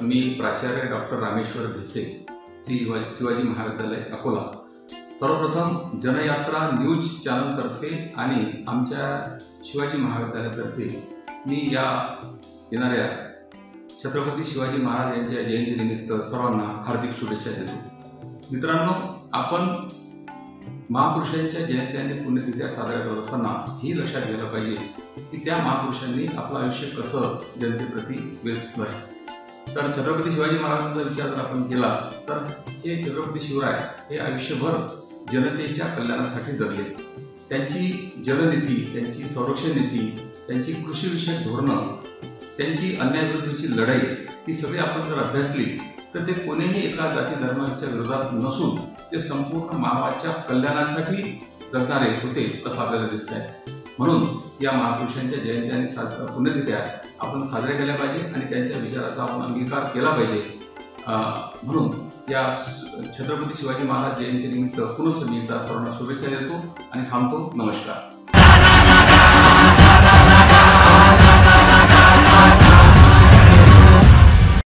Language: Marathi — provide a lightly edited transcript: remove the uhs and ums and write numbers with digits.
मी प्राचार्य डॉक्टर रामेश्वर भिसे, शिवाजी महाविद्यालय अकोला। सर्वप्रथम जनयात्रा न्यूज चॅनलतर्फे आणि आमच्या शिवाजी महाविद्यालयातर्फे मी या येणाऱ्या छत्रपती शिवाजी महाराज यांच्या जयंतीनिमित्त सर्वांना हार्दिक शुभेच्छा देतो। मित्रांनो, आपण महापुरुषांच्या जयंती आणि पुण्यतिथ्या साजऱ्या करत असताना ही लक्षात घ्यायला पाहिजे की त्या महापुरुषांनी आपलं आयुष्य कसं जनतेप्रती व्यस्त आहे। तर छत्रपती शिवाजी महाराजांचा विचार जर आपण केला तर हे छत्रपती शिवराय हे आयुष्यभर जनतेच्या कल्याणासाठी जगले। त्यांची जलनीती, त्यांची संरक्षण नीती, त्यांची कृषीविषयक धोरणं, त्यांची अन्यायाविरुद्धची लढाई ही सगळी आपण जर अभ्यासली तर ते कोणीही एका जाती धर्माच्या विरोधात नसून ते संपूर्ण मानवाच्या कल्याणासाठी जगणारे होते असं आपल्याला दिसत आहे। म्हणून या महापुरुषांच्या जयंती आणि पुण्यतिथ्या आपण साजऱ्या केल्या पाहिजे आणि त्यांच्या विचाराचा आपण अंगीकार केला पाहिजे। म्हणून या छत्रपती शिवाजी महाराज जयंतीनिमित्त पुन्हा एकदा सर्वांना शुभेच्छा देतो आणि थांबतो। नमस्कार।